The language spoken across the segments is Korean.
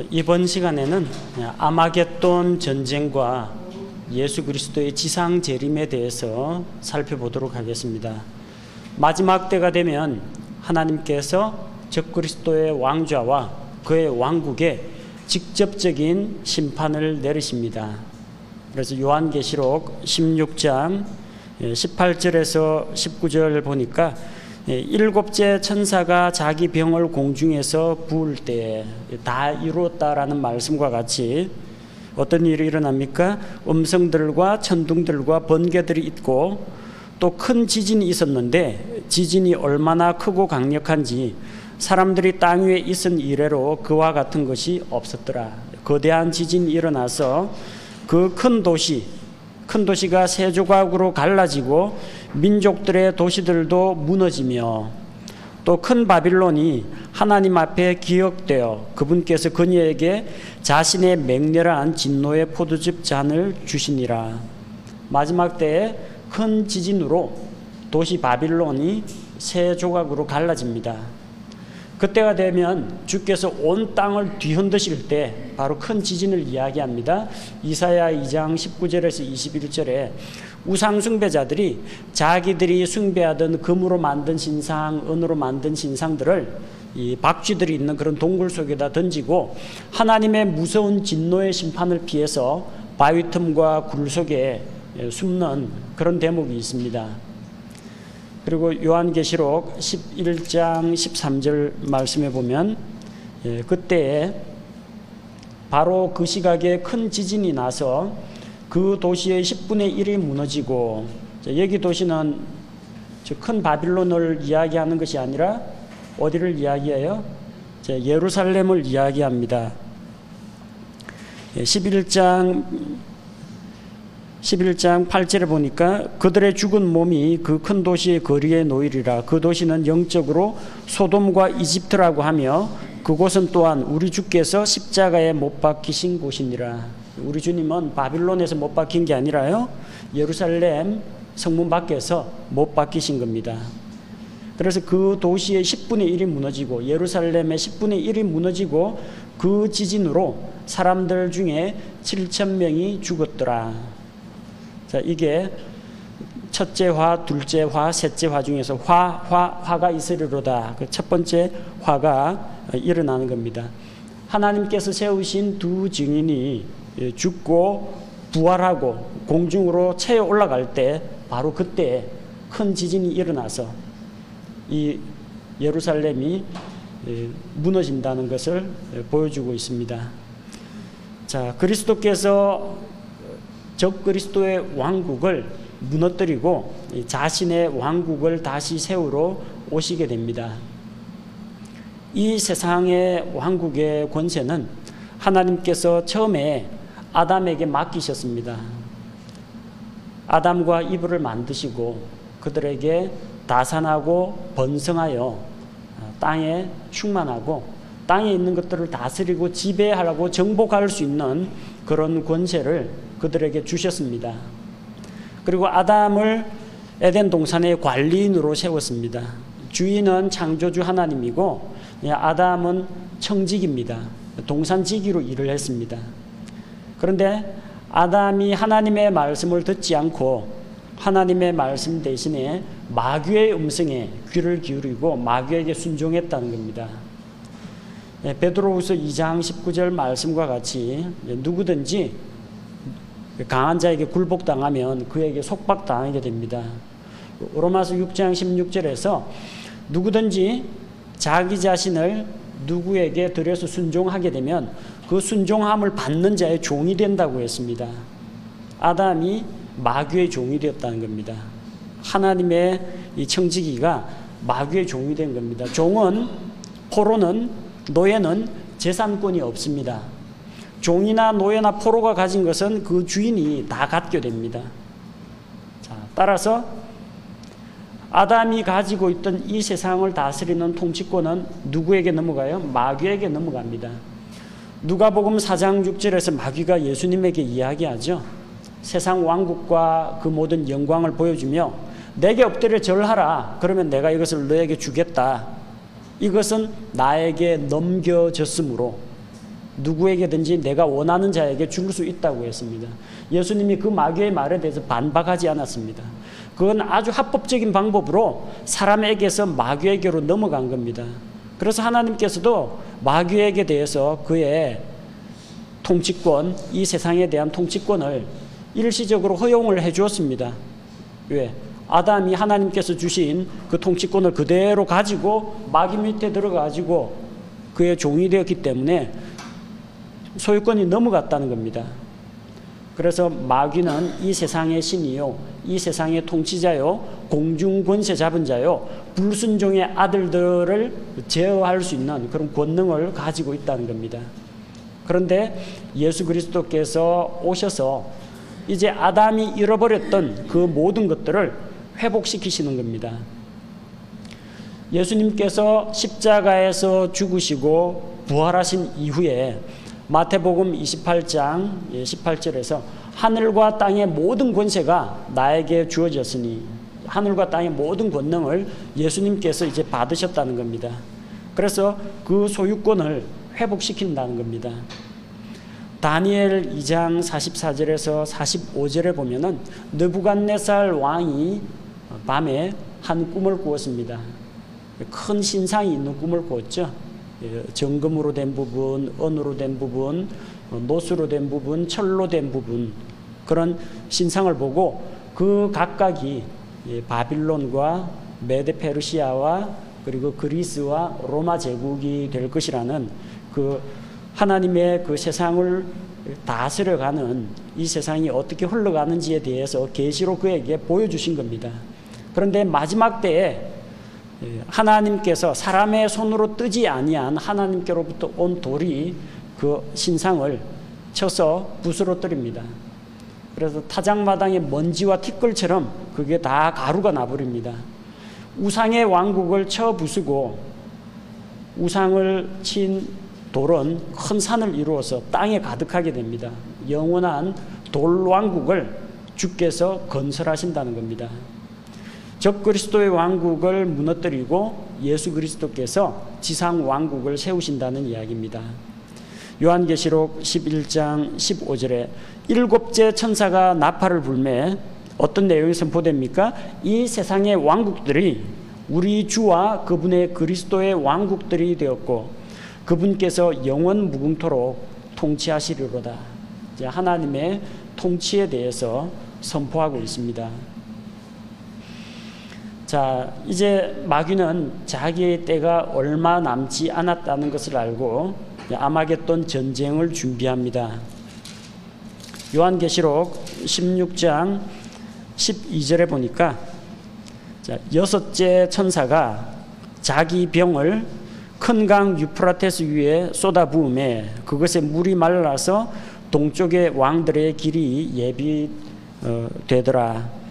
이번 시간에는 아마겟돈 전쟁과 예수 그리스도의 지상 재림에 대해서 살펴보도록 하겠습니다. 마지막 때가 되면 하나님께서 적그리스도의 왕좌와 그의 왕국에 직접적인 심판을 내리십니다. 그래서 요한계시록 16장 18절에서 19절 보니까 일곱째 천사가 자기 병을 공중에서 부을 때 다 이루었다라는 말씀과 같이 어떤 일이 일어납니까? 음성들과 천둥들과 번개들이 있고 또 큰 지진이 있었는데 지진이 얼마나 크고 강력한지 사람들이 땅 위에 있은 이래로 그와 같은 것이 없었더라. 거대한 지진이 일어나서 그 큰 도시가 세 조각으로 갈라지고 민족들의 도시들도 무너지며 또 큰 바빌론이 하나님 앞에 기억되어 그분께서 그녀에게 자신의 맹렬한 진노의 포도즙 잔을 주시니라. 마지막 때에 큰 지진으로 도시 바빌론이 세 조각으로 갈라집니다. 그때가 되면 주께서 온 땅을 뒤흔드실 때 바로 큰 지진을 이야기합니다. 이사야 2장 19절에서 21절에 우상 숭배자들이 자기들이 숭배하던 금으로 만든 신상, 은으로 만든 신상들을 이 박쥐들이 있는 그런 동굴 속에다 던지고 하나님의 무서운 진노의 심판을 피해서 바위 틈과 굴 속에 숨는 그런 대목이 있습니다. 그리고 요한계시록 11장 13절 말씀에 보면 그때에 바로 그 시각에 큰 지진이 나서 그 도시의 10분의 1이 무너지고, 여기 도시는 큰 바빌론을 이야기하는 것이 아니라 어디를 이야기해요? 예루살렘을 이야기합니다. 11장 8절에 보니까 그들의 죽은 몸이 그 큰 도시의 거리에 놓이리라. 그 도시는 영적으로 소돔과 이집트라고 하며 그곳은 또한 우리 주께서 십자가에 못 박히신 곳이니라. 우리 주님은 바빌론에서 못 박힌 게 아니라요, 예루살렘 성문 밖에서 못 박히신 겁니다. 그래서 그 도시의 10분의 1이 무너지고 예루살렘의 10분의 1이 무너지고 그 지진으로 사람들 중에 7,000명이 죽었더라. 자, 이게 첫째 화, 둘째 화, 셋째 화 중에서 화가 있으리로다. 그 첫 번째 화가 일어나는 겁니다. 하나님께서 세우신 두 증인이 죽고 부활하고 공중으로 채어 올라갈 때 바로 그때 큰 지진이 일어나서 이 예루살렘이 무너진다는 것을 보여주고 있습니다. 자, 그리스도께서 적그리스도의 왕국을 무너뜨리고 자신의 왕국을 다시 세우러 오시게 됩니다. 이 세상의 왕국의 권세는 하나님께서 처음에 아담에게 맡기셨습니다. 아담과 이브를 만드시고 그들에게 다산하고 번성하여 땅에 충만하고 땅에 있는 것들을 다스리고 지배하고 정복할 수 있는 그런 권세를 그들에게 주셨습니다. 그리고 아담을 에덴 동산의 관리인으로 세웠습니다. 주인은 창조주 하나님이고 아담은 청지기입니다. 동산지기로 일을 했습니다. 그런데 아담이 하나님의 말씀을 듣지 않고 하나님의 말씀 대신에 마귀의 음성에 귀를 기울이고 마귀에게 순종했다는 겁니다. 베드로후서 2장 19절 말씀과 같이 누구든지 강한 자에게 굴복당하면 그에게 속박당하게 됩니다. 로마서 6장 16절에서 누구든지 자기 자신을 누구에게 들여서 순종하게 되면 그 순종함을 받는 자의 종이 된다고 했습니다. 아담이 마귀의 종이 되었다는 겁니다. 하나님의 이 청지기가 마귀의 종이 된 겁니다. 종은, 포로는, 노예는 재산권이 없습니다. 종이나 노예나 포로가 가진 것은 그 주인이 다 갖게 됩니다. 자, 따라서 아담이 가지고 있던 이 세상을 다스리는 통치권은 누구에게 넘어가요? 마귀에게 넘어갑니다. 누가복음 4장 6절에서 마귀가 예수님에게 이야기하죠. 세상 왕국과 그 모든 영광을 보여주며 내게 엎드려 절하라. 그러면 내가 이것을 너에게 주겠다. 이것은 나에게 넘겨졌으므로 누구에게든지 내가 원하는 자에게 줄 수 있다고 했습니다. 예수님이 그 마귀의 말에 대해서 반박하지 않았습니다. 그건 아주 합법적인 방법으로 사람에게서 마귀에게로 넘어간 겁니다. 그래서 하나님께서도 마귀에게 대해서 그의 통치권, 이 세상에 대한 통치권을 일시적으로 허용을 해 주었습니다. 왜? 아담이 하나님께서 주신 그 통치권을 그대로 가지고 마귀 밑에 들어가지고 그의 종이 되었기 때문에 소유권이 넘어갔다는 겁니다. 그래서 마귀는 이 세상의 신이요, 이 세상의 통치자요, 공중 권세 잡은 자요, 불순종의 아들들을 제어할 수 있는 그런 권능을 가지고 있다는 겁니다. 그런데 예수 그리스도께서 오셔서 이제 아담이 잃어버렸던 그 모든 것들을 회복시키시는 겁니다. 예수님께서 십자가에서 죽으시고 부활하신 이후에 마태복음 28장 18절에서 하늘과 땅의 모든 권세가 나에게 주어졌으니, 하늘과 땅의 모든 권능을 예수님께서 이제 받으셨다는 겁니다. 그래서 그 소유권을 회복시킨다는 겁니다. 다니엘 2장 44절에서 45절에 보면은 느부갓네살 왕이 밤에 한 꿈을 꾸었습니다. 큰 신상이 있는 꿈을 꾸었죠. 정금으로 된 부분, 은으로 된 부분, 노수로 된 부분, 철로 된 부분, 그런 신상을 보고 그 각각이 바빌론과 메데페르시아와 그리고 그리스와 로마 제국이 될 것이라는 그 하나님의 그 세상을 다스려가는 이 세상이 어떻게 흘러가는지에 대해서 계시로 그에게 보여주신 겁니다. 그런데 마지막 때에 하나님께서 사람의 손으로 뜨지 아니한 하나님께로부터 온 돌이 그 신상을 쳐서 부스러뜨립니다. 그래서 타작마당의 먼지와 티끌처럼 그게 다 가루가 나버립니다. 우상의 왕국을 쳐 부수고 우상을 친 돌은 큰 산을 이루어서 땅에 가득하게 됩니다. 영원한 돌 왕국을 주께서 건설하신다는 겁니다. 적그리스도의 왕국을 무너뜨리고 예수 그리스도께서 지상 왕국을 세우신다는 이야기입니다. 요한계시록 11장 15절에 일곱째 천사가 나팔을 불매 어떤 내용이 선포됩니까? 이 세상의 왕국들이 우리 주와 그분의 그리스도의 왕국들이 되었고 그분께서 영원 무궁토록 통치하시리로다. 이제 하나님의 통치에 대해서 선포하고 있습니다. 자, 이제 마귀는 자기의 때가 얼마 남지 않았다는 것을 알고 아마겟돈 전쟁을 준비합니다. 요한계시록 16장 12절에 보니까 자, 여섯째 천사가 자기 병을 큰 강 유프라테스 위에 쏟아부음에 그것에 물이 말라서 동쪽의 왕들의 길이 예비되더라.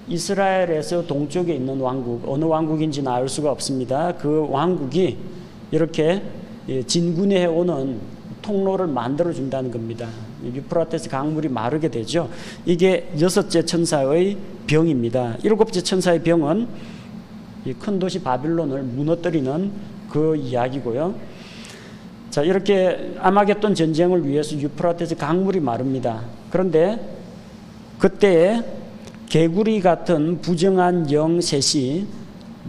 이스라엘에서 동쪽에 있는 왕국, 어느 왕국인지는 알 수가 없습니다. 그 왕국이 이렇게 진군해 오는 통로를 만들어 준다는 겁니다. 유프라테스 강물이 마르게 되죠. 이게 여섯째 천사의 병입니다. 일곱째 천사의 병은 이 큰 도시 바빌론을 무너뜨리는 그 이야기고요. 자, 이렇게 아마겟돈 전쟁을 위해서 유프라테스 강물이 마릅니다. 그런데 그때에 개구리 같은 부정한 영 셋이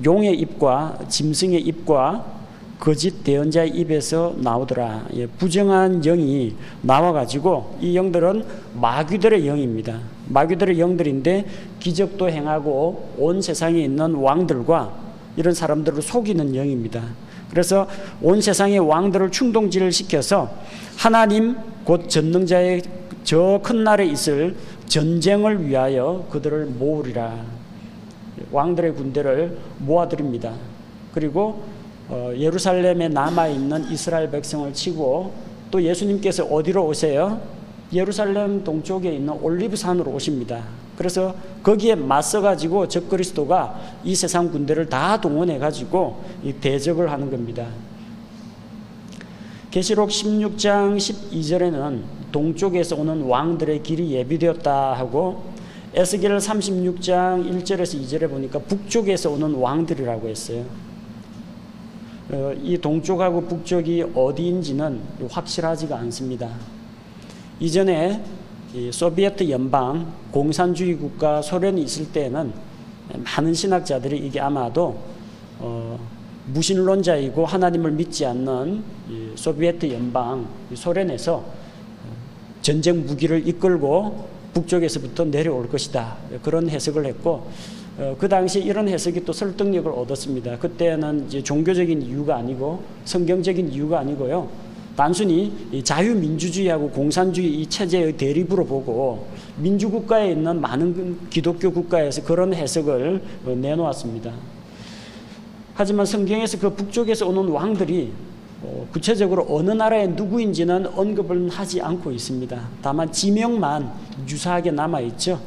용의 입과 짐승의 입과 거짓 대언자의 입에서 나오더라. 예, 부정한 영이 나와가지고 이 영들은 마귀들의 영입니다. 마귀들의 영들인데 기적도 행하고 온 세상에 있는 왕들과 이런 사람들을 속이는 영입니다. 그래서 온 세상의 왕들을 충동질을 시켜서 하나님 곧 전능자의 저 큰 날에 있을 전쟁을 위하여 그들을 모으리라. 왕들의 군대를 모아드립니다. 그리고 예루살렘에 남아있는 이스라엘 백성을 치고 또 예수님께서 어디로 오세요? 예루살렘 동쪽에 있는 올리브산으로 오십니다. 그래서 거기에 맞서가지고 적그리스도가 이 세상 군대를 다 동원해가지고 이 대적을 하는 겁니다. 계시록 16장 12절에는 동쪽에서 오는 왕들의 길이 예비되었다 하고 에스겔 36장 1절에서 2절에 보니까 북쪽에서 오는 왕들이라고 했어요. 이 동쪽하고 북쪽이 어디인지는 확실하지가 않습니다. 이전에 이 소비에트 연방 공산주의 국가 소련이 있을 때는 많은 신학자들이 이게 아마도 무신론자이고 하나님을 믿지 않는 이 소비에트 연방 소련에서 전쟁 무기를 이끌고 북쪽에서부터 내려올 것이다, 그런 해석을 했고, 그 당시 이런 해석이 또 설득력을 얻었습니다. 그때는 이제 종교적인 이유가 아니고 성경적인 이유가 아니고요, 단순히 자유민주주의하고 공산주의 이 체제의 대립으로 보고 민주국가에 있는 많은 기독교 국가에서 그런 해석을 내놓았습니다. 하지만 성경에서 그 북쪽에서 오는 왕들이 구체적으로 어느 나라의 누구인지는 언급을 하지 않고 있습니다. 다만 지명만 유사하게 남아있죠.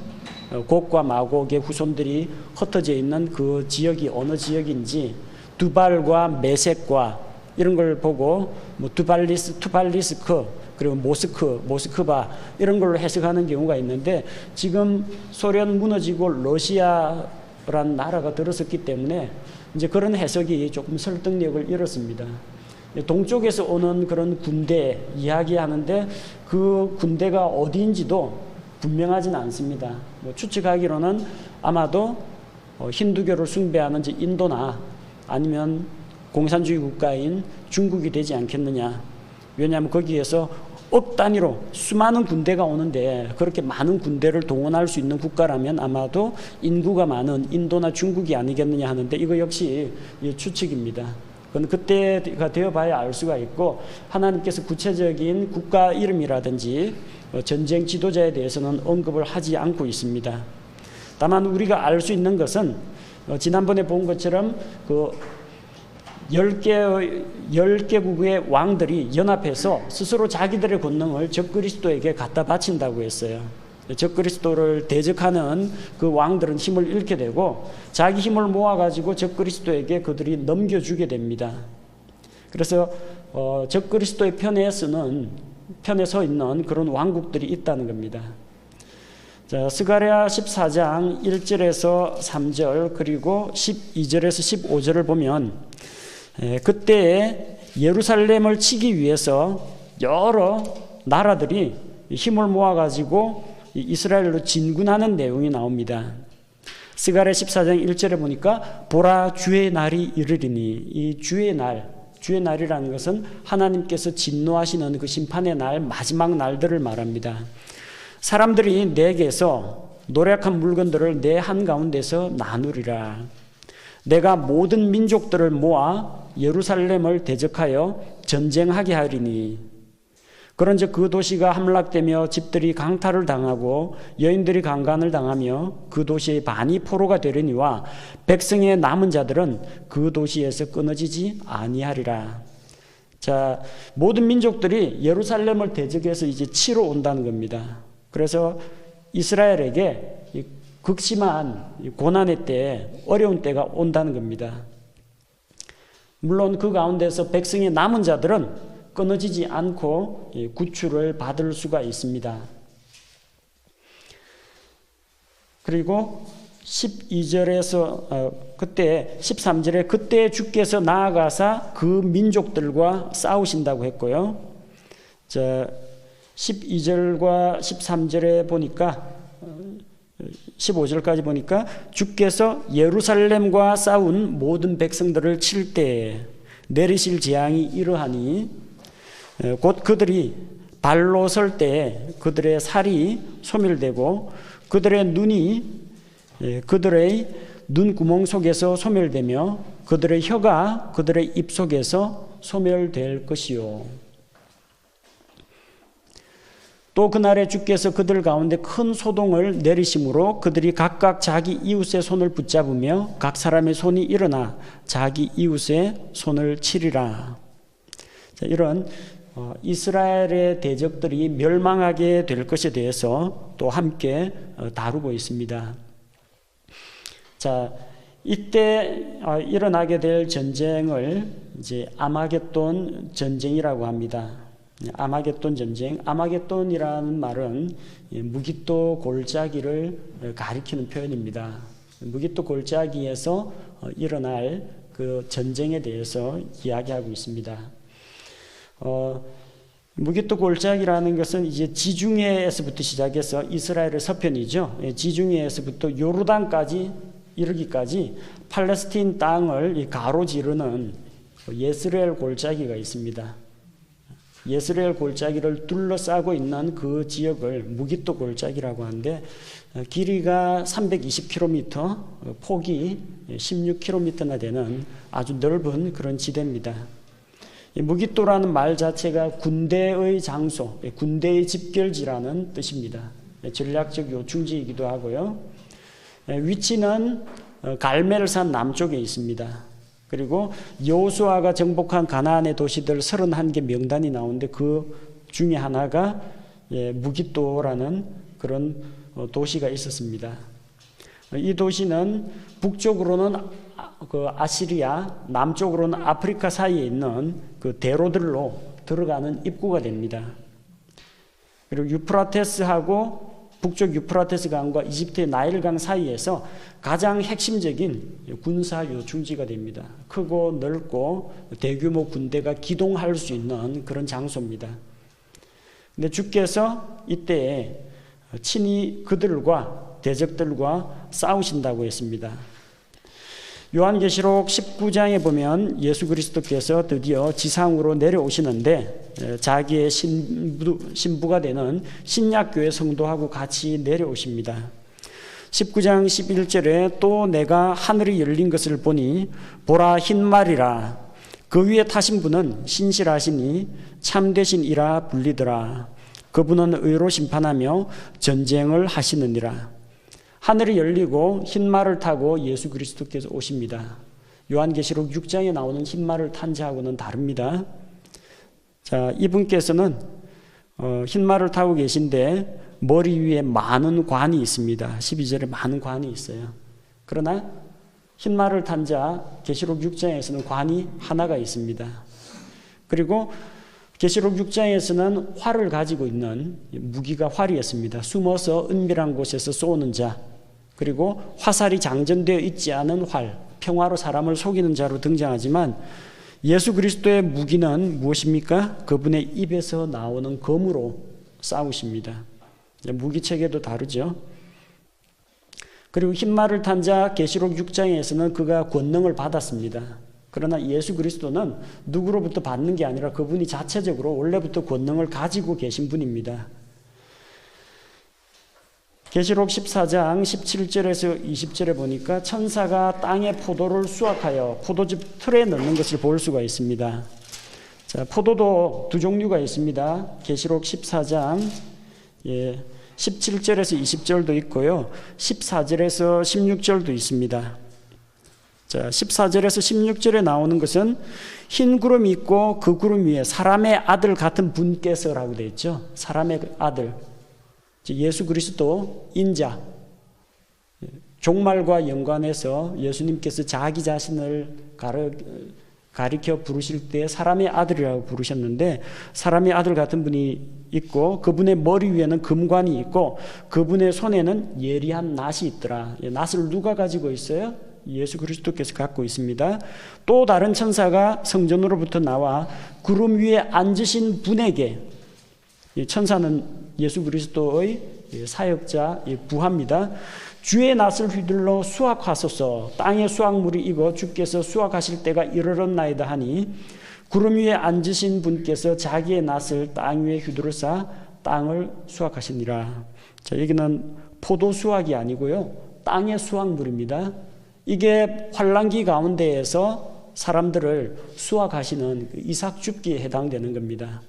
곡과 마곡의 후손들이 흩어져 있는 그 지역이 어느 지역인지, 두발과 메섹과 이런 걸 보고 뭐 투발리스크, 그리고 모스크바 이런 걸로 해석하는 경우가 있는데, 지금 소련 무너지고 러시아란 나라가 들어섰기 때문에 이제 그런 해석이 조금 설득력을 잃었습니다. 동쪽에서 오는 그런 군대 이야기하는데 그 군대가 어디인지도 분명하지는 않습니다. 뭐 추측하기로는 아마도 힌두교를 숭배하는 인도나 아니면 공산주의 국가인 중국이 되지 않겠느냐. 왜냐하면 거기에서 억 단위로 수많은 군대가 오는데 그렇게 많은 군대를 동원할 수 있는 국가라면 아마도 인구가 많은 인도나 중국이 아니겠느냐 하는데, 이거 역시 추측입니다. 그건 그때가 되어봐야 알 수가 있고, 하나님께서 구체적인 국가 이름이라든지 전쟁 지도자에 대해서는 언급을 하지 않고 있습니다. 다만 우리가 알 수 있는 것은 지난번에 본 것처럼 그 10개국의 왕들이 연합해서 스스로 자기들의 권능을 적그리스도에게 갖다 바친다고 했어요. 적그리스도를 대적하는 그 왕들은 힘을 잃게 되고 자기 힘을 모아가지고 적그리스도에게 그들이 넘겨주게 됩니다. 그래서 적그리스도의 편에 서 있는 그런 왕국들이 있다는 겁니다. 자, 스가랴 14장 1절에서 3절 그리고 12절에서 15절을 보면, 그때에 예루살렘을 치기 위해서 여러 나라들이 힘을 모아가지고 이스라엘로 진군하는 내용이 나옵니다. 스가랴 14장 1절에 보니까 보라 주의 날이 이르리니, 이 주의 날이라는 것은 하나님께서 진노하시는 그 심판의 날, 마지막 날들을 말합니다. 사람들이 내게서 노력한 물건들을 내 한가운데서 나누리라. 내가 모든 민족들을 모아 예루살렘을 대적하여 전쟁하게 하리니, 그런즉 그 도시가 함락되며 집들이 강탈을 당하고 여인들이 강간을 당하며 그 도시의 반이 포로가 되려니와 백성의 남은 자들은 그 도시에서 끊어지지 아니하리라. 자, 모든 민족들이 예루살렘을 대적해서 이제 치러 온다는 겁니다. 그래서 이스라엘에게 극심한 고난의 때, 어려운 때가 온다는 겁니다. 물론 그 가운데서 백성의 남은 자들은 끊어지지 않고 구출을 받을 수가 있습니다. 그리고 12절에서 그때 13절에 그때 주께서 나아가사 그 민족들과 싸우신다고 했고요. 자, 12절과 13절에 보니까 15절까지 보니까 주께서 예루살렘과 싸운 모든 백성들을 칠 때에 내리실 재앙이 이러하니, 곧 그들이 발로 설 때에 그들의 살이 소멸되고 그들의 눈이 그들의 눈구멍 속에서 소멸되며 그들의 혀가 그들의 입 속에서 소멸될 것이요. 또 그날에 주께서 그들 가운데 큰 소동을 내리심으로 그들이 각각 자기 이웃의 손을 붙잡으며 각 사람의 손이 일어나 자기 이웃의 손을 치리라. 자, 이런 이스라엘의 대적들이 멸망하게 될 것에 대해서 또 함께 다루고 있습니다. 자, 이때 일어나게 될 전쟁을 이제 아마겟돈 전쟁이라고 합니다. 아마겟돈 전쟁, 아마겟돈이라는 말은 무깃도 골짜기를 가리키는 표현입니다. 무깃도 골짜기에서 일어날 그 그 전쟁에 대해서 이야기하고 있습니다. 무기토 골짜기라는 것은 이제 지중해에서부터 시작해서 이스라엘의 서편이죠. 지중해에서부터 요르단까지 이르기까지 팔레스틴 땅을 가로지르는 예스레엘 골짜기가 있습니다. 예스레엘 골짜기를 둘러싸고 있는 그 지역을 무기토 골짜기라고 하는데 길이가 320km, 폭이 16km나 되는 아주 넓은 그런 지대입니다. 무기토라는 말 자체가 군대의 장소, 군대의 집결지라는 뜻입니다. 전략적 요충지이기도 하고요. 위치는 갈멜산 남쪽에 있습니다. 그리고 여호수아가 정복한 가나안의 도시들 31개 명단이 나오는데 그 중에 하나가 무기토라는 그런 도시가 있었습니다. 이 도시는 북쪽으로는 그 아시리아, 남쪽으로는 아프리카 사이에 있는 그 대로들로 들어가는 입구가 됩니다. 그리고 유프라테스하고 북쪽 유프라테스 강과 이집트의 나일강 사이에서 가장 핵심적인 군사 요충지가 됩니다. 크고 넓고 대규모 군대가 기동할 수 있는 그런 장소입니다. 근데 주께서 이때에 친히 그들과 대적들과 싸우신다고 했습니다. 요한계시록 19장에 보면 예수 그리스도께서 드디어 지상으로 내려오시는데 자기의 신부가 되는 신약교회 성도하고 같이 내려오십니다. 19장 11절에 또 내가 하늘이 열린 것을 보니 보라 흰 말이라 그 위에 타신 분은 신실하시니 참되신 이라 불리더라. 그분은 의로 심판하며 전쟁을 하시느니라. 하늘이 열리고 흰 말을 타고 예수 그리스도께서 오십니다. 요한계시록 6장에 나오는 흰 말을 탄 자하고는 다릅니다. 자, 이분께서는 흰 말을 타고 계신데 머리 위에 많은 관이 있습니다. 12절에 많은 관이 있어요. 그러나 흰 말을 탄 자 계시록 6장에서는 관이 하나가 있습니다. 그리고 계시록 6장에서는 활을 가지고 있는 무기가 활이었습니다. 숨어서 은밀한 곳에서 쏘는 자, 그리고 화살이 장전되어 있지 않은 활, 평화로 사람을 속이는 자로 등장하지만 예수 그리스도의 무기는 무엇입니까? 그분의 입에서 나오는 검으로 싸우십니다. 무기 체계도 다르죠. 그리고 흰 말을 탄 자 계시록 6장에서는 그가 권능을 받았습니다. 그러나 예수 그리스도는 누구로부터 받는 게 아니라 그분이 자체적으로 원래부터 권능을 가지고 계신 분입니다. 계시록 14장 17절에서 20절에 보니까 천사가 땅의 포도를 수확하여 포도즙 틀에 넣는 것을 볼 수가 있습니다. 자, 포도도 두 종류가 있습니다. 계시록 14장 17절에서 20절도 있고요. 14절에서 16절도 있습니다. 자, 14절에서 16절에 나오는 것은 흰 구름이 있고 그 구름 위에 사람의 아들 같은 분께서라고 되어 있죠. 사람의 아들. 예수 그리스도 인자. 종말과 연관해서 예수님께서 자기 자신을 가리켜 부르실 때 사람의 아들이라고 부르셨는데 사람의 아들 같은 분이 있고 그분의 머리 위에는 금관이 있고 그분의 손에는 예리한 낫이 있더라. 낫을 누가 가지고 있어요? 예수 그리스도께서 갖고 있습니다. 또 다른 천사가 성전으로부터 나와 구름 위에 앉으신 분에게, 천사는 예수 그리스도의 사역자 부하입니다. 주의 낫을 휘둘러 수확하소서. 땅의 수확물이 익어 주께서 수확하실 때가 이르렀나이다 하니 구름 위에 앉으신 분께서 자기의 낫을 땅 위에 휘두르사 땅을 수확하시니라. 자, 여기는 포도 수확이 아니고요, 땅의 수확물입니다. 이게 환란기 가운데에서 사람들을 수확하시는 이삭 줍기에 해당되는 겁니다.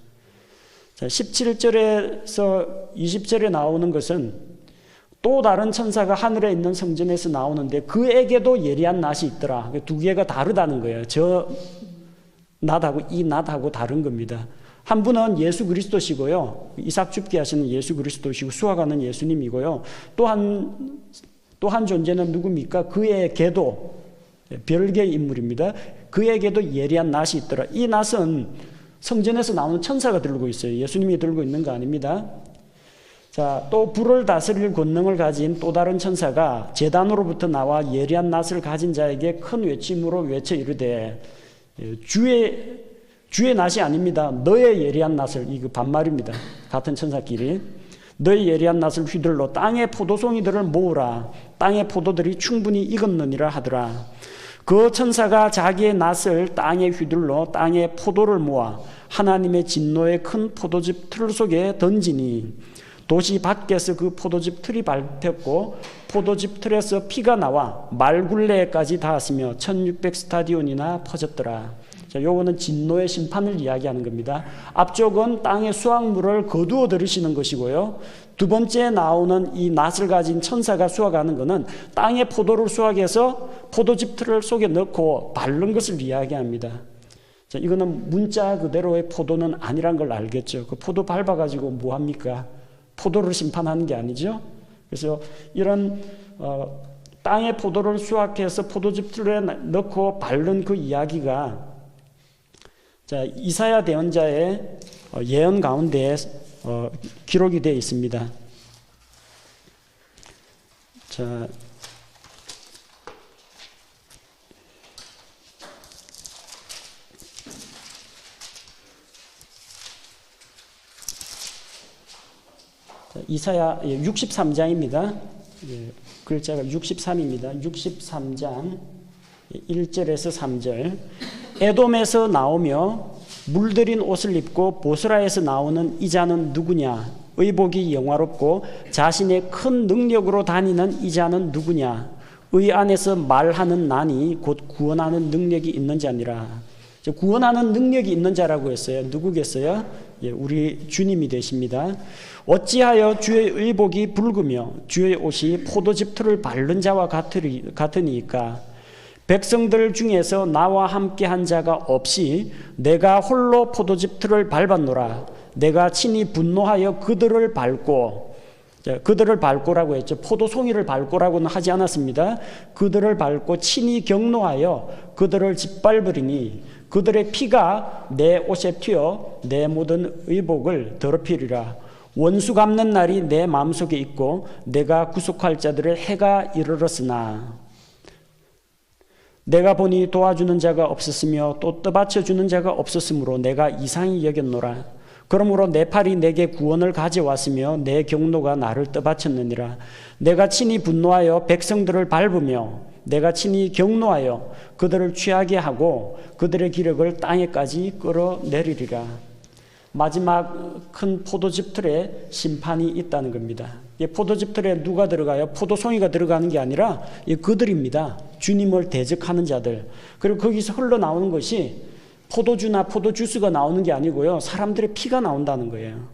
자, 17절에서 20절에 나오는 것은 또 다른 천사가 하늘에 있는 성전에서 나오는데 그에게도 예리한 낫이 있더라. 두 개가 다르다는 거예요. 저 낫하고 이 낫하고 다른 겁니다. 한 분은 예수 그리스도시고요, 이삭 줍기 하시는 예수 그리스도시고 수확하는 예수님이고요. 또 한 존재는 누굽니까? 그에게도 별개의 인물입니다. 그에게도 예리한 낫이 있더라. 이 낫은 성전에서 나오는 천사가 들고 있어요. 예수님이 들고 있는 거 아닙니다. 자, 또 불을 다스릴 권능을 가진 또 다른 천사가 제단으로부터 나와 예리한 낫을 가진 자에게 큰 외침으로 외쳐 이르되 주의 낫이 아닙니다. 너의 예리한 낫을, 이거 반말입니다. 같은 천사끼리. 너의 예리한 낫을 휘둘러 땅의 포도송이들을 모으라. 땅의 포도들이 충분히 익었느니라 하더라. 그 천사가 자기의 낫을 땅에 휘둘러 땅의 포도를 모아 하나님의 진노의 큰 포도즙 틀 속에 던지니 도시 밖에서 그 포도즙 틀이 밟혔고 포도즙 틀에서 피가 나와 말굴레까지 닿았으며 1600 스타디온이나 퍼졌더라. 자, 요거는 진노의 심판을 이야기하는 겁니다. 앞쪽은 땅의 수확물을 거두어 들이시는 것이고요. 두 번째 나오는 이 낫을 가진 천사가 수확하는 것은 땅의 포도를 수확해서 포도즙 틀 속에 넣고 바른 것을 이야기합니다. 자, 이거는 문자 그대로의 포도는 아니란 걸 알겠죠. 그 포도 밟아가지고 뭐 합니까? 포도를 심판하는 게 아니죠. 그래서 이런 땅의 포도를 수확해서 포도즙 틀에 넣고 바른 그 이야기가 자, 이사야 대언자의 예언 가운데 기록이 되어 있습니다. 자, 이사야 63장입니다. 글자가 63입니다. 63장 1절에서 3절. 에돔에서 나오며 물들인 옷을 입고 보스라에서 나오는 이자는 누구냐? 의복이 영화롭고 자신의 큰 능력으로 다니는 이자는 누구냐? 의 안에서 말하는 난이 곧 구원하는 능력이 있는 자니라. 구원하는 능력이 있는 자라고 했어요. 누구겠어요? 예, 우리 주님이 되십니다. 어찌하여 주의 의복이 붉으며 주의 옷이 포도즙 틀을 바른 자와 같으니까? 백성들 중에서 나와 함께 한 자가 없이 내가 홀로 포도즙 틀을 밟았노라. 내가 친히 분노하여 그들을 밟고, 그들을 밟고라고 했죠. 포도송이를 밟고라고는 하지 않았습니다. 그들을 밟고 친히 경노하여 그들을 짓밟으리니 그들의 피가 내 옷에 튀어 내 모든 의복을 더럽히리라. 원수 갚는 날이 내 마음속에 있고 내가 구속할 자들의 해가 이르렀으나 내가 보니 도와주는 자가 없었으며 또 떠받쳐주는 자가 없었으므로 내가 이상히 여겼노라. 그러므로 내 팔이 내게 구원을 가져왔으며 내 경노가 나를 떠받쳤느니라. 내가 친히 분노하여 백성들을 밟으며 내가 친히 경노하여 그들을 취하게 하고 그들의 기력을 땅에까지 끌어내리리라. 마지막 큰 포도즙 틀에 심판이 있다는 겁니다. 이 포도즙 틀에 누가 들어가요? 포도송이가 들어가는 게 아니라 그들입니다. 주님을 대적하는 자들. 그리고 거기서 흘러나오는 것이 포도주나 포도주스가 나오는 게 아니고요. 사람들의 피가 나온다는 거예요.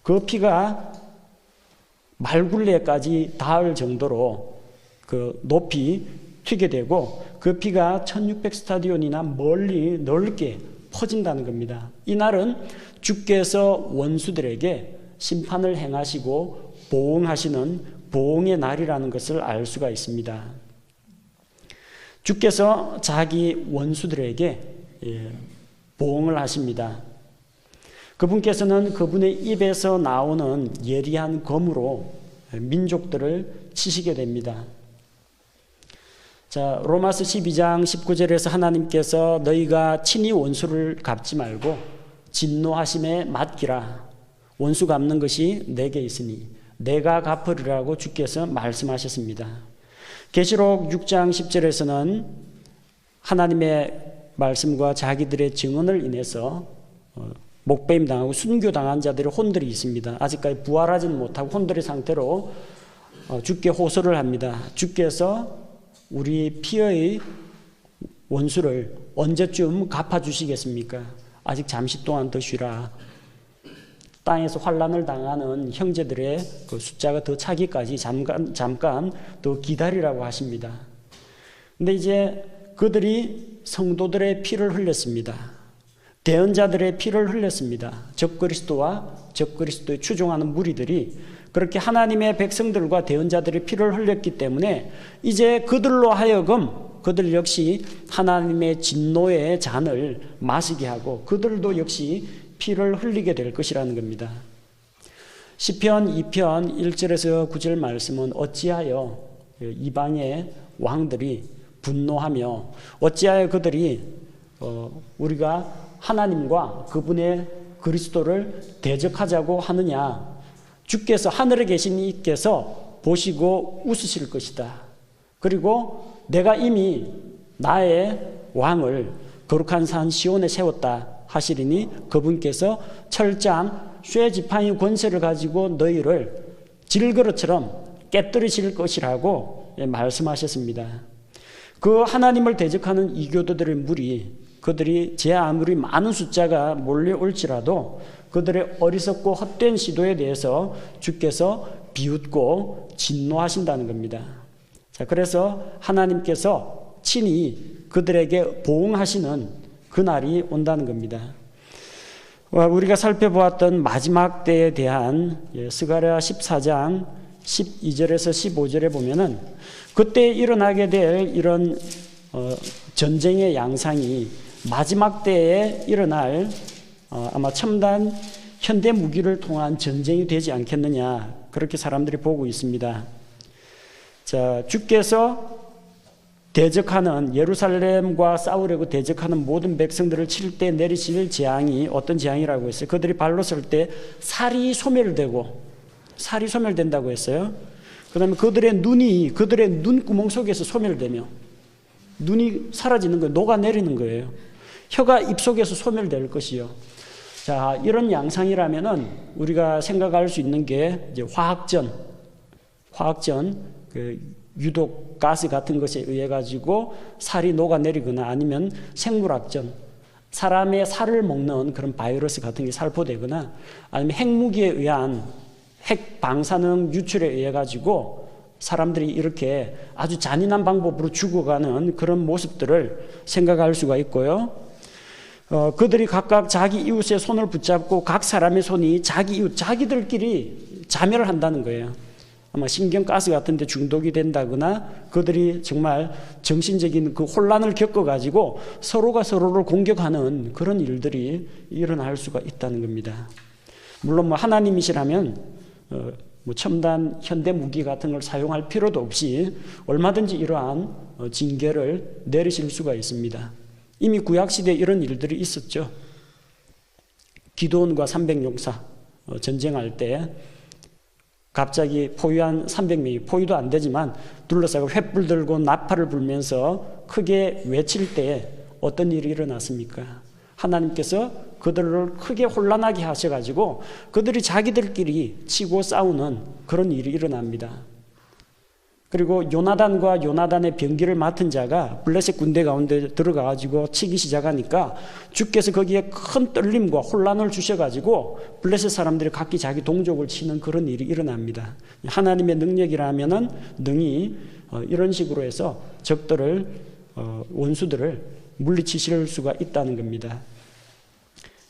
그 피가 말굴레까지 닿을 정도로 그 높이 튀게 되고 그 피가 1600 스타디온이나 멀리 넓게 퍼진다는 겁니다. 이 날은 주께서 원수들에게 심판을 행하시고 보응하시는 보응의 날이라는 것을 알 수가 있습니다. 주께서 자기 원수들에게 보응을 하십니다. 그분께서는 그분의 입에서 나오는 예리한 검으로 민족들을 치시게 됩니다. 자, 로마서 12장 19절에서 하나님께서 너희가 친히 원수를 갚지 말고 진노하심에 맡기라. 원수 갚는 것이 내게 있으니 내가 갚으리라고 주께서 말씀하셨습니다. 계시록 6장 10절에서는 하나님의 말씀과 자기들의 증언을 인해서 목배임 당하고 순교당한 자들의 혼들이 있습니다. 아직까지 부활하지는 못하고 혼들의 상태로 주께 호소를 합니다. 주께서 우리 피의 원수를 언제쯤 갚아주시겠습니까? 아직 잠시 동안 더 쉬라. 땅에서 환난을 당하는 형제들의 그 숫자가 더 차기까지 잠깐 더 기다리라고 하십니다. 근데 이제 그들이 성도들의 피를 흘렸습니다. 대언자들의 피를 흘렸습니다. 적그리스도와 적그리스도에 추종하는 무리들이 그렇게 하나님의 백성들과 대언자들의 피를 흘렸기 때문에 이제 그들로 하여금 그들 역시 하나님의 진노의 잔을 마시게 하고 그들도 역시 피를 흘리게 될 것이라는 겁니다. 시편 2편 1절에서 9절 말씀은 어찌하여 이방의 왕들이 분노하며 어찌하여 그들이 우리가 하나님과 그분의 그리스도를 대적하자고 하느냐. 주께서 하늘에 계신 이께서 보시고 웃으실 것이다. 그리고 내가 이미 나의 왕을 거룩한 산 시온에 세웠다 하시리니 그분께서 철장 쇠지팡이 권세를 가지고 너희를 질그릇처럼 깨뜨리실 것이라고 말씀하셨습니다. 그 하나님을 대적하는 이교도들의 무리, 그들이 제 아무리 많은 숫자가 몰려올지라도 그들의 어리석고 헛된 시도에 대해서 주께서 비웃고 진노하신다는 겁니다. 자, 그래서 하나님께서 친히 그들에게 보응하시는 그날이 온다는 겁니다. 우리가 살펴보았던 마지막 때에 대한 스가랴 14장 12절에서 15절에 보면은 그때 일어나게 될 이런 전쟁의 양상이 마지막 때에 일어날 아마 첨단 현대 무기를 통한 전쟁이 되지 않겠느냐, 그렇게 사람들이 보고 있습니다. 자, 주께서 대적하는 예루살렘과 싸우려고 대적하는 모든 백성들을 칠 때 내리실 재앙이 어떤 재앙이라고 했어요? 그들이 발로 설 때 살이 소멸된다고 했어요. 그 다음에 그들의 눈구멍 속에서 소멸되며 눈이 사라지는 거예요. 녹아내리는 거예요. 혀가 입속에서 소멸될 것이요. 자, 이런 양상이라면은 우리가 생각할 수 있는 게 이제 화학전, 유독 가스 같은 것에 의해 가지고 살이 녹아내리거나 아니면 생물학전, 사람의 살을 먹는 그런 바이러스 같은 게 살포되거나 아니면 핵무기에 의한 핵 방사능 유출에 의해 가지고 사람들이 이렇게 아주 잔인한 방법으로 죽어가는 그런 모습들을 생각할 수가 있고요. 그들이 각각 자기 이웃의 손을 붙잡고 각 사람의 손이 자기들끼리 자멸을 한다는 거예요. 아마 신경가스 같은 데 중독이 된다거나 그들이 정말 정신적인 그 혼란을 겪어가지고 서로가 서로를 공격하는 그런 일들이 일어날 수가 있다는 겁니다. 물론 하나님이시라면 첨단 현대 무기 같은 걸 사용할 필요도 없이 얼마든지 이러한 징계를 내리실 수가 있습니다. 이미 구약시대에 이런 일들이 있었죠. 기드온과 300용사 전쟁할 때 갑자기 포위한 300명이 포위도 안 되지만 둘러싸고 횃불 들고 나팔을 불면서 크게 외칠 때 어떤 일이 일어났습니까? 하나님께서 그들을 크게 혼란하게 하셔가지고 그들이 자기들끼리 치고 싸우는 그런 일이 일어납니다. 그리고 요나단과 요나단의 병기를 맡은 자가 블레셋 군대 가운데 들어가가지고 치기 시작하니까 주께서 거기에 큰 떨림과 혼란을 주셔가지고 블레셋 사람들이 각기 자기 동족을 치는 그런 일이 일어납니다. 하나님의 능력이라면은 능히 이런 식으로 해서 적들을 원수들을 물리치실 수가 있다는 겁니다.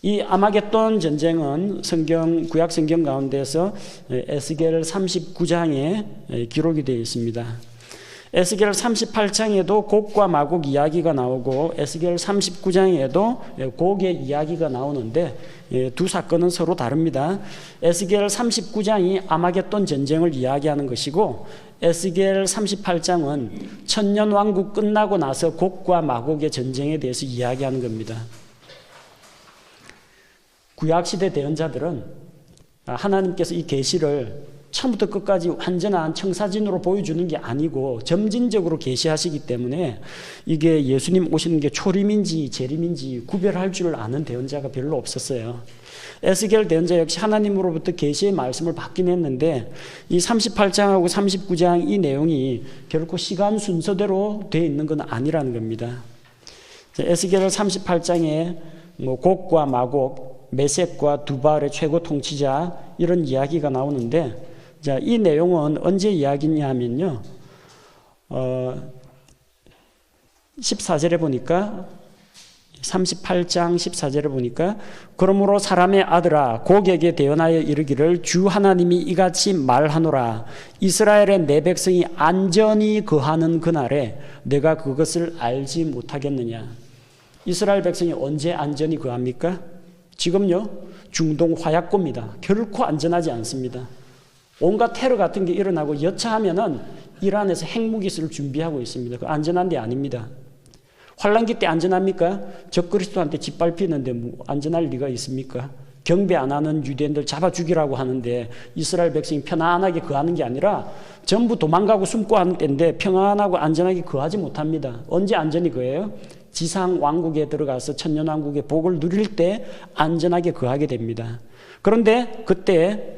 이 아마겟돈 전쟁은 구약 성경 가운데서 에스겔 39장에 기록이 되어 있습니다. 에스겔 38장에도 곡과 마곡 이야기가 나오고 에스겔 39장에도 곡의 이야기가 나오는데 두 사건은 서로 다릅니다. 에스겔 39장이 아마겟돈 전쟁을 이야기하는 것이고 에스겔 38장은 천년왕국 끝나고 나서 곡과 마곡의 전쟁에 대해서 이야기하는 겁니다. 구약시대 대언자들은 하나님께서 이 계시를 처음부터 끝까지 완전한 청사진으로 보여주는 게 아니고 점진적으로 계시하시기 때문에 이게 예수님 오시는 게 초림인지 재림인지 구별할 줄 아는 대언자가 별로 없었어요. 에스겔 대언자 역시 하나님으로부터 계시의 말씀을 받긴 했는데 이 38장하고 39장 이 내용이 결코 시간 순서대로 되어 있는 건 아니라는 겁니다. 에스겔 38장에 곡과 마곡, 메섹과 두발의 최고 통치자 이런 이야기가 나오는데 자, 이 내용은 언제 이야기냐 하면요. 14절에 보니까 38장 14절에 보니까 그러므로 사람의 아들아 곡에게 대언하여 이르기를 주 하나님이 이같이 말하노라 이스라엘의 내 백성이 안전히 거하는 그날에 내가 그것을 알지 못하겠느냐. 이스라엘 백성이 언제 안전히 거합니까? 지금요. 중동 화약고입니다. 결코 안전하지 않습니다. 온갖 테러 같은 게 일어나고 여차하면은 이란에서 핵무기를 준비하고 있습니다. 그 안전한 데 아닙니다. 환란기 때 안전합니까? 적그리스도한테 짓밟히는데 뭐 안전할 리가 있습니까? 경배 안 하는 유대인들 잡아 죽이라고 하는데 이스라엘 백성이 편안하게 거하는 게 아니라 전부 도망가고 숨고 하는 때인데 평안하고 안전하게 거하지 못합니다. 언제 안전이 거예요? 지상 왕국에 들어가서 천년왕국의 복을 누릴 때 안전하게 거하게 됩니다. 그런데 그때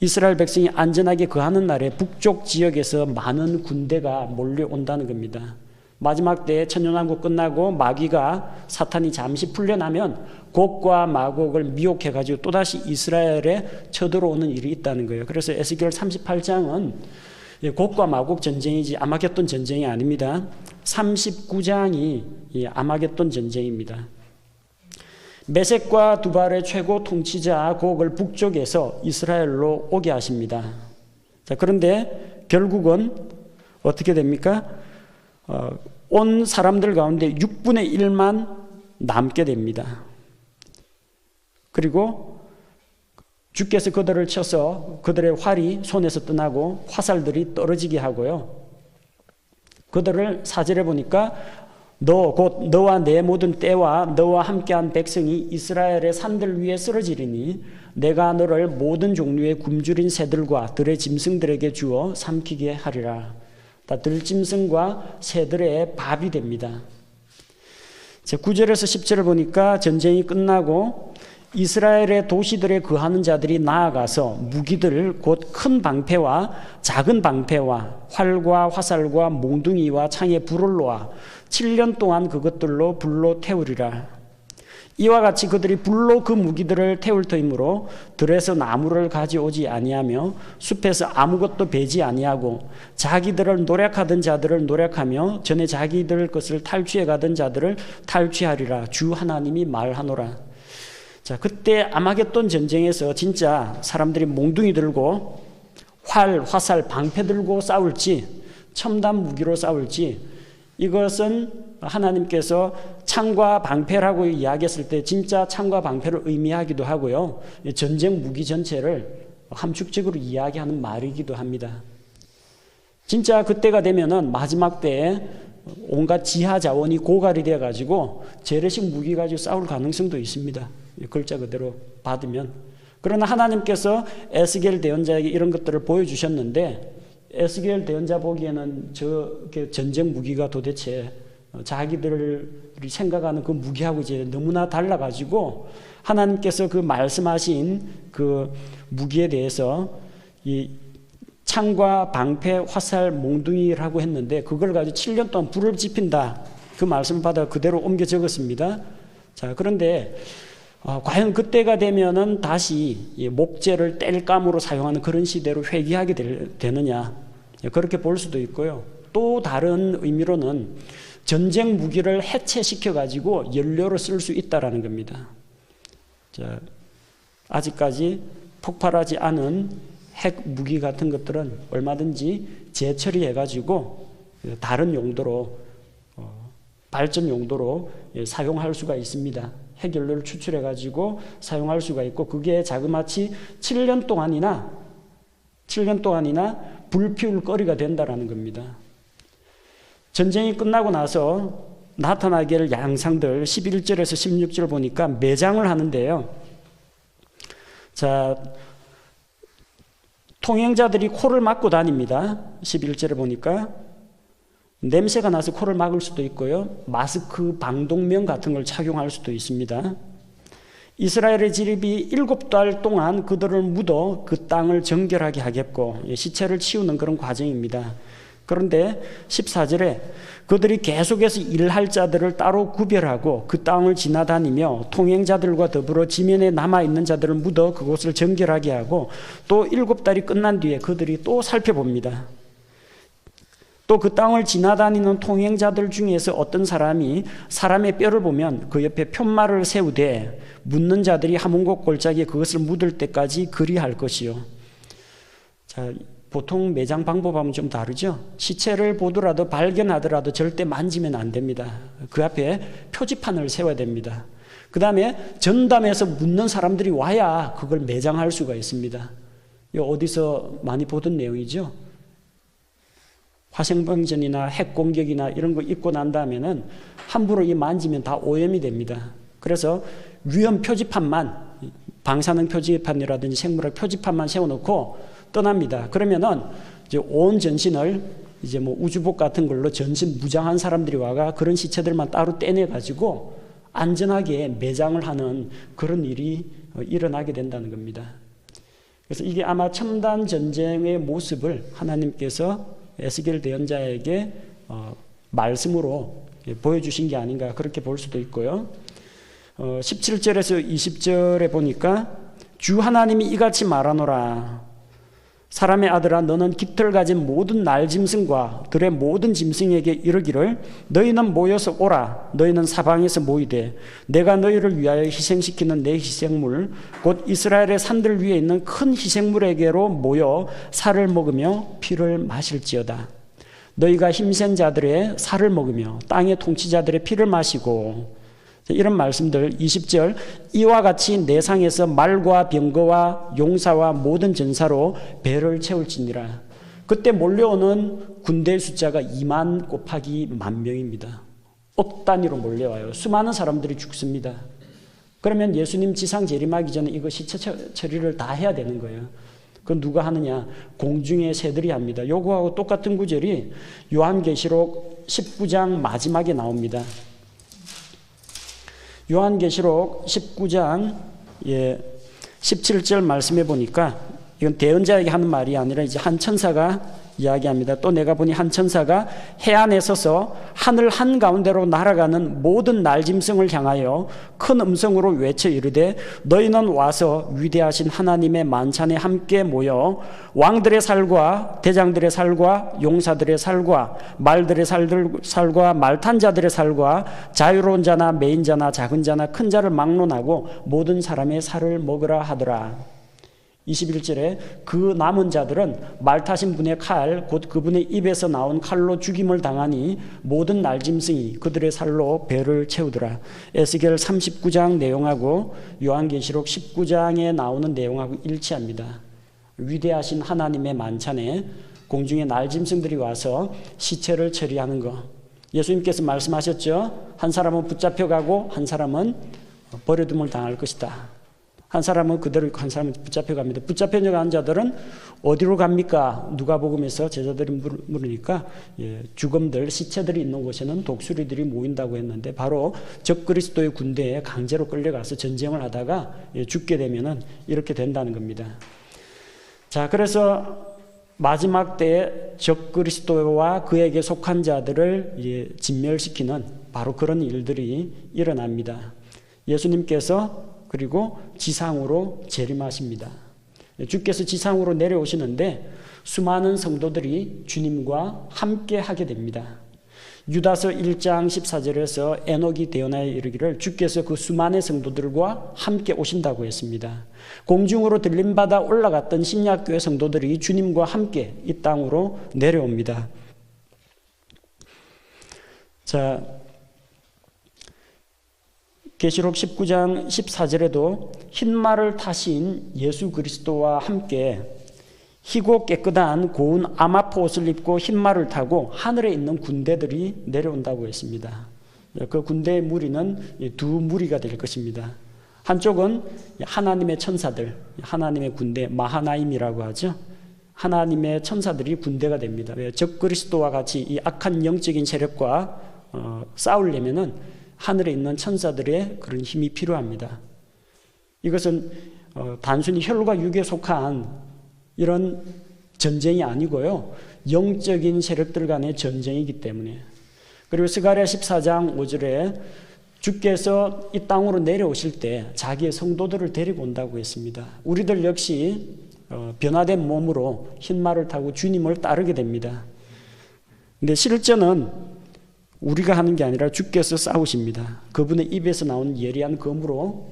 이스라엘 백성이 안전하게 거하는 날에 북쪽 지역에서 많은 군대가 몰려온다는 겁니다. 마지막 때에 천년왕국 끝나고 마귀가 사탄이 잠시 풀려나면 곡과 마곡을 미혹해가지고 또다시 이스라엘에 쳐들어오는 일이 있다는 거예요. 그래서 에스겔 38장은 곡과 마곡 전쟁이지 아마겟돈 전쟁이 아닙니다. 39장이 아마겟돈 전쟁입니다. 메섹과 두발의 최고 통치자 곡을 북쪽에서 이스라엘로 오게 하십니다. 자, 그런데 결국은 어떻게 됩니까? 온 사람들 가운데 6분의 1만 남게 됩니다. 그리고 주께서 그들을 쳐서 그들의 활이 손에서 떠나고 화살들이 떨어지게 하고요. 그들을 4절에 보니까 곧 너와 내 모든 때와 너와 함께한 백성이 이스라엘의 산들 위에 쓰러지리니 내가 너를 모든 종류의 굶주린 새들과 들의 짐승들에게 주어 삼키게 하리라. 다 들짐승과 새들의 밥이 됩니다. 9절에서 10절을 보니까 전쟁이 끝나고 이스라엘의 도시들에 거하는 자들이 나아가서 무기들 곧 큰 방패와 작은 방패와 활과 화살과 몽둥이와 창에 불을 놓아 7년 동안 그것들로 불로 태우리라. 이와 같이 그들이 불로 그 무기들을 태울 터이므로 들에서 나무를 가져오지 아니하며 숲에서 아무것도 베지 아니하고 자기들을 노력하던 자들을 노력하며 전에 자기들 것을 탈취해 가던 자들을 탈취하리라. 주 하나님이 말하노라. 자, 그때 아마겟돈 전쟁에서 진짜 사람들이 몽둥이 들고 활, 화살, 방패 들고 싸울지 첨단 무기로 싸울지 이것은 하나님께서 창과 방패라고 이야기했을 때 진짜 창과 방패를 의미하기도 하고요. 전쟁 무기 전체를 함축적으로 이야기하는 말이기도 합니다. 진짜 그때가 되면은 마지막 때에 온갖 지하 자원이 고갈이 되어 가지고 재래식 무기 가지고 싸울 가능성도 있습니다. 글자 그대로 받으면. 그러나 하나님께서 에스겔 대언자에게 이런 것들을 보여주셨는데 에스겔 대언자 보기에는 저 전쟁 무기가 도대체 자기들이 생각하는 그 무기하고 이제 너무나 달라가지고 하나님께서 그 말씀하신 그 무기에 대해서 이 창과 방패, 화살, 몽둥이라고 했는데 그걸 가지고 7년 동안 불을 지핀다. 그 말씀 받아 그대로 옮겨 적었습니다. 자, 그런데 과연 그때가 되면은 다시 목재를 땔감으로 사용하는 그런 시대로 회귀하게 되느냐. 그렇게 볼 수도 있고요. 또 다른 의미로는 전쟁 무기를 해체시켜가지고 연료로 쓸 수 있다라는 겁니다. 자, 아직까지 폭발하지 않은 핵 무기 같은 것들은 얼마든지 재처리해가지고 다른 용도로 발전 용도로 사용할 수가 있습니다. 핵연료를 추출해가지고 사용할 수가 있고 그게 자그마치 7년 동안이나 불 피울 거리가 된다라는 겁니다. 전쟁이 끝나고 나서 나타나게 될 양상들 11절에서 16절 보니까 매장을 하는데요. 자, 통행자들이 코를 막고 다닙니다. 11절에 보니까 냄새가 나서 코를 막을 수도 있고요. 마스크, 방독면 같은 걸 착용할 수도 있습니다. 이스라엘의 지립이 7달 동안 그들을 묻어 그 땅을 정결하게 하겠고 시체를 치우는 그런 과정입니다. 그런데 14절에 그들이 계속해서 일할 자들을 따로 구별하고 그 땅을 지나다니며 통행자들과 더불어 지면에 남아있는 자들을 묻어 그곳을 정결하게 하고 또 7달이 끝난 뒤에 그들이 또 살펴봅니다. 또 그 땅을 지나다니는 통행자들 중에서 어떤 사람이 사람의 뼈를 보면 그 옆에 편말을 세우되 묻는 자들이 하문곡 골짜기에 그것을 묻을 때까지 그리할 것이요. 자, 보통 매장 방법하고는 좀 다르죠. 시체를 보더라도 발견하더라도 절대 만지면 안 됩니다. 그 앞에 표지판을 세워야 됩니다. 그 다음에 전담해서 묻는 사람들이 와야 그걸 매장할 수가 있습니다. 이거 어디서 많이 보던 내용이죠. 화생방전이나 핵공격이나 이런 거 있고 난 다음에는 함부로 이 만지면 다 오염이 됩니다. 그래서 위험 표지판만, 방사능 표지판이라든지 생물학 표지판만 세워놓고 떠납니다. 그러면은 이제 온 전신을 이제 뭐 우주복 같은 걸로 전신 무장한 사람들이 와가 그런 시체들만 따로 떼내가지고 안전하게 매장을 하는 그런 일이 일어나게 된다는 겁니다. 그래서 이게 아마 첨단 전쟁의 모습을 하나님께서 에스겔 대언자에게 말씀으로 보여주신 게 아닌가 그렇게 볼 수도 있고요. 17절에서 20절에 보니까 주 하나님이 이같이 말하노라. 사람의 아들아 너는 깃털 가진 모든 날짐승과 들의 모든 짐승에게 이르기를 너희는 모여서 오라. 너희는 사방에서 모이되 내가 너희를 위하여 희생시키는 내 희생물 곧 이스라엘의 산들 위에 있는 큰 희생물에게로 모여 살을 먹으며 피를 마실지어다. 너희가 힘센 자들의 살을 먹으며 땅의 통치자들의 피를 마시고, 이런 말씀들 20절 이와 같이 내 상에서 말과 병거와 용사와 모든 전사로 배를 채울지니라. 그때 몰려오는 군대의 숫자가 2만 곱하기 10,000명입니다. 억 단위로 몰려와요. 수많은 사람들이 죽습니다. 그러면 예수님 지상 재림하기 전에 이거 시체 처리를 다 해야 되는 거예요. 그건 누가 하느냐? 공중의 새들이 합니다. 요거하고 똑같은 구절이 요한계시록 19장 마지막에 나옵니다. 요한계시록 19장 17절 말씀해 보니까 이건 대언자에게 하는 말이 아니라 이제 한 천사가 이야기합니다. 또 내가 보니 한 천사가 해안에 서서 하늘 한가운데로 날아가는 모든 날짐승을 향하여 큰 음성으로 외쳐 이르되 너희는 와서 위대하신 하나님의 만찬에 함께 모여 왕들의 살과 대장들의 살과 용사들의 살과 말들의 살과 말탄 자들의 살과 자유로운 자나 매인 자나 작은 자나 큰 자를 막론하고 모든 사람의 살을 먹으라 하더라. 21절에 그 남은 자들은 말 타신 분의 칼 곧 그분의 입에서 나온 칼로 죽임을 당하니 모든 날짐승이 그들의 살로 배를 채우더라. 에스겔 39장 내용하고 요한계시록 19장에 나오는 내용하고 일치합니다. 위대하신 하나님의 만찬에 공중의 날짐승들이 와서 시체를 처리하는 거. 예수님께서 말씀하셨죠. 한 사람은 붙잡혀가고 한 사람은 버려둠을 당할 것이다. 한 사람은 그대로 있고 한 사람은 붙잡혀갑니다. 붙잡혀간 자들은 어디로 갑니까? 누가복음에서 제자들이 물으니까 죽음들, 시체들이 있는 곳에는 독수리들이 모인다고 했는데 바로 적그리스도의 군대에 강제로 끌려가서 전쟁을 하다가 죽게 되면은 이렇게 된다는 겁니다. 자, 그래서 마지막 때에 적그리스도와 그에게 속한 자들을 진멸시키는 바로 그런 일들이 일어납니다. 예수님께서 그리고 지상으로 재림하십니다. 주께서 지상으로 내려오시는데 수많은 성도들이 주님과 함께 하게 됩니다. 유다서 1장 14절에서 에녹이 대언하여 이르기를 주께서 그 수많은 성도들과 함께 오신다고 했습니다. 공중으로 들림받아 올라갔던 신약교회 성도들이 주님과 함께 이 땅으로 내려옵니다. 자, 계시록 19장 14절에도 흰말을 타신 예수 그리스도와 함께 희고 깨끗한 고운 아마포 옷을 입고 흰말을 타고 하늘에 있는 군대들이 내려온다고 했습니다. 그 군대의 무리는 두 무리가 될 것입니다. 한쪽은 하나님의 천사들, 하나님의 군대, 마하나임이라고 하죠. 하나님의 천사들이 군대가 됩니다. 적그리스도와 같이 이 악한 영적인 세력과 싸우려면은 하늘에 있는 천사들의 그런 힘이 필요합니다. 이것은 단순히 혈과 육에 속한 이런 전쟁이 아니고요. 영적인 세력들 간의 전쟁이기 때문에. 그리고 스가랴 14장 5절에 주께서 이 땅으로 내려오실 때 자기의 성도들을 데리고 온다고 했습니다. 우리들 역시 변화된 몸으로 흰말을 타고 주님을 따르게 됩니다. 근데 실전은 우리가 하는 게 아니라 주께서 싸우십니다. 그분의 입에서 나온 예리한 검으로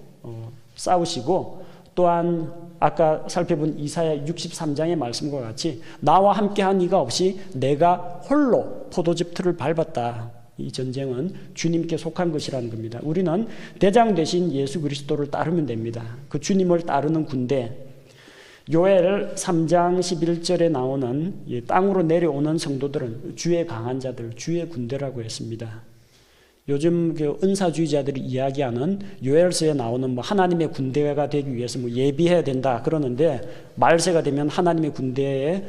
싸우시고 또한 아까 살펴본 이사야 63장의 말씀과 같이 나와 함께한 이가 없이 내가 홀로 포도즙 틀을 밟았다. 이 전쟁은 주님께 속한 것이라는 겁니다. 우리는 대장 되신 예수 그리스도를 따르면 됩니다. 그 주님을 따르는 군대. 요엘 3장 11절에 나오는 땅으로 내려오는 성도들은 주의 강한 자들, 주의 군대라고 했습니다. 요즘 그 은사주의자들이 이야기하는 요엘서에 나오는 하나님의 군대가 되기 위해서 예비해야 된다 그러는데, 말세가 되면 하나님의 군대에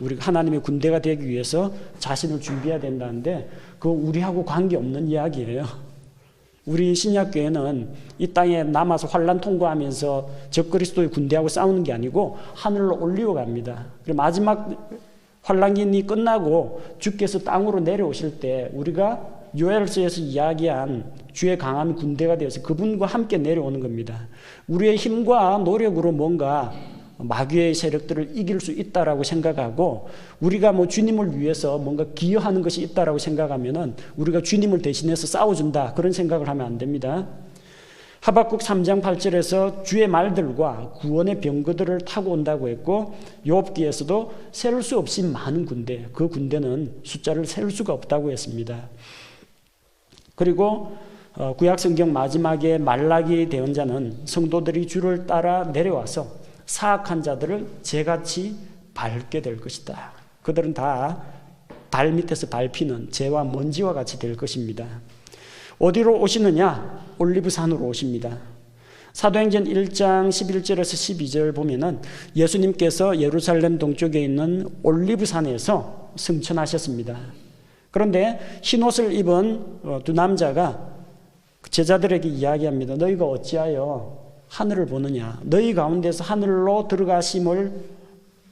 우리가 하나님의 군대가 되기 위해서 자신을 준비해야 된다는데, 그거 우리하고 관계없는 이야기예요. 우리 신약교회는 이 땅에 남아서 환난 통과하면서 적그리스도의 군대하고 싸우는 게 아니고 하늘로 올리고 갑니다. 그리고 마지막 환난기이 끝나고 주께서 땅으로 내려오실 때 우리가 요엘서에서 이야기한 주의 강한 군대가 되어서 그분과 함께 내려오는 겁니다. 우리의 힘과 노력으로 뭔가 마귀의 세력들을 이길 수 있다라고 생각하고, 우리가 주님을 위해서 뭔가 기여하는 것이 있다라고 생각하면은 우리가 주님을 대신해서 싸워준다, 그런 생각을 하면 안 됩니다. 하박국 3장 8절에서 주의 말들과 구원의 병거들을 타고 온다고 했고, 욥기에서도 셀 수 없이 많은 군대, 그 군대는 숫자를 셀 수가 없다고 했습니다. 그리고 구약성경 마지막에 말라기 대언자는 성도들이 주를 따라 내려와서 사악한 자들을 재같이 밟게 될 것이다. 그들은 다 발 밑에서 밟히는 재와 먼지와 같이 될 것입니다. 어디로 오시느냐? 올리브산으로 오십니다. 사도행전 1장 11절에서 12절 보면은 예수님께서 예루살렘 동쪽에 있는 올리브산에서 승천하셨습니다. 그런데 흰옷을 입은 두 남자가 제자들에게 이야기합니다. 너희가 어찌하여 하늘을 보느냐? 너희 가운데서 하늘로 들어가심을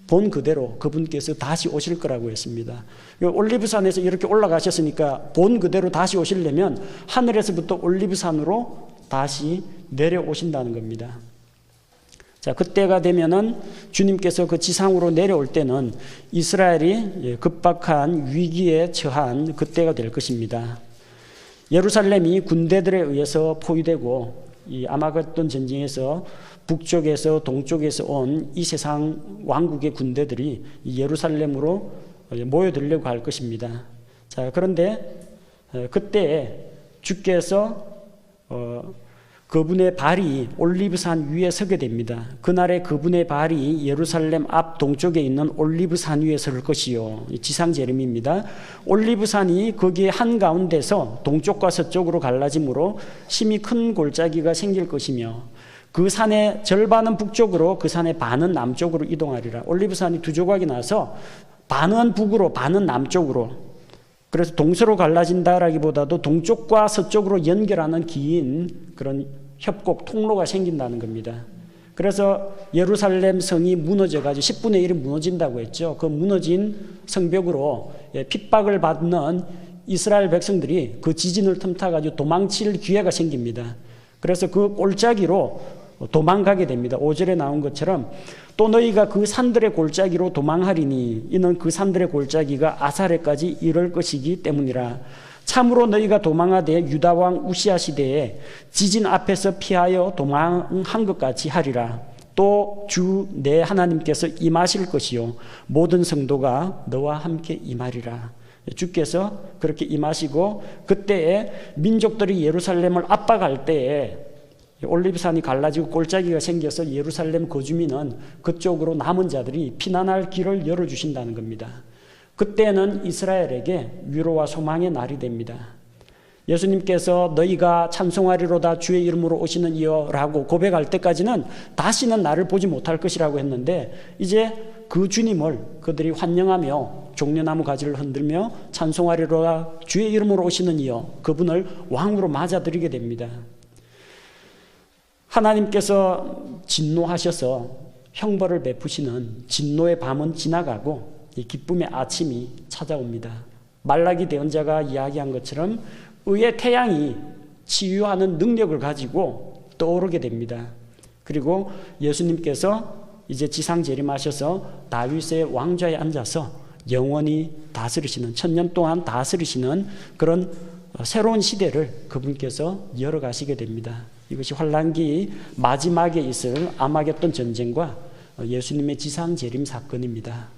본 그대로 그분께서 다시 오실 거라고 했습니다. 올리브산에서 이렇게 올라가셨으니까 본 그대로 다시 오시려면 하늘에서부터 올리브산으로 다시 내려오신다는 겁니다. 자, 그때가 되면은 주님께서 그 지상으로 내려올 때는 이스라엘이 급박한 위기에 처한 그때가 될 것입니다. 예루살렘이 군대들에 의해서 포위되고, 이 아마겟돈 전쟁에서 북쪽에서 동쪽에서 온 이 세상 왕국의 군대들이 예루살렘으로 모여들려고 할 것입니다. 자, 그런데 그때 주께서 그분의 발이 올리브산 위에 서게 됩니다. 그날에 그분의 발이 예루살렘 앞 동쪽에 있는 올리브산 위에 설 것이요. 지상 재림입니다. 올리브산이 거기에 한가운데서 동쪽과 서쪽으로 갈라짐으로 심히 큰 골짜기가 생길 것이며, 그 산의 절반은 북쪽으로 그 산의 반은 남쪽으로 이동하리라. 올리브산이 두 조각이 나서 반은 북으로 반은 남쪽으로, 그래서 동서로 갈라진다라기보다도 동쪽과 서쪽으로 연결하는 긴 그런 협곡 통로가 생긴다는 겁니다. 그래서 예루살렘 성이 무너져가지고 10분의 1이 무너진다고 했죠. 그 무너진 성벽으로 핍박을 받는 이스라엘 백성들이 그 지진을 틈타가지고 도망칠 기회가 생깁니다. 그래서 그 골짜기로 도망가게 됩니다. 5절에 나온 것처럼 또 너희가 그 산들의 골짜기로 도망하리니 이는 그 산들의 골짜기가 아사레까지 이를 것이기 때문이라. 참으로 너희가 도망하되 유다왕 우시아 시대에 지진 앞에서 피하여 도망한 것 같이 하리라. 또 주 내 하나님께서 임하실 것이요 모든 성도가 너와 함께 임하리라. 주께서 그렇게 임하시고, 그때에 민족들이 예루살렘을 압박할 때에 올리브산이 갈라지고 골짜기가 생겨서 예루살렘 거주민은 그쪽으로 남은 자들이 피난할 길을 열어주신다는 겁니다. 그때는 이스라엘에게 위로와 소망의 날이 됩니다. 예수님께서 너희가 찬송하리로다 주의 이름으로 오시는 이여 라고 고백할 때까지는 다시는 나를 보지 못할 것이라고 했는데, 이제 그 주님을 그들이 환영하며 종려나무 가지를 흔들며 찬송하리로다 주의 이름으로 오시는 이여, 그분을 왕으로 맞아들이게 됩니다. 하나님께서 진노하셔서 형벌을 베푸시는 진노의 밤은 지나가고 이 기쁨의 아침이 찾아옵니다. 말라기 대언자가 이야기한 것처럼 의의 태양이 치유하는 능력을 가지고 떠오르게 됩니다. 그리고 예수님께서 이제 지상 재림하셔서 다윗의 왕좌에 앉아서 영원히 다스리시는, 1000년 동안 다스리시는 그런 새로운 시대를 그분께서 열어가시게 됩니다. 이것이 환란기 마지막에 있을 아마겟돈 전쟁과 예수님의 지상 재림 사건입니다.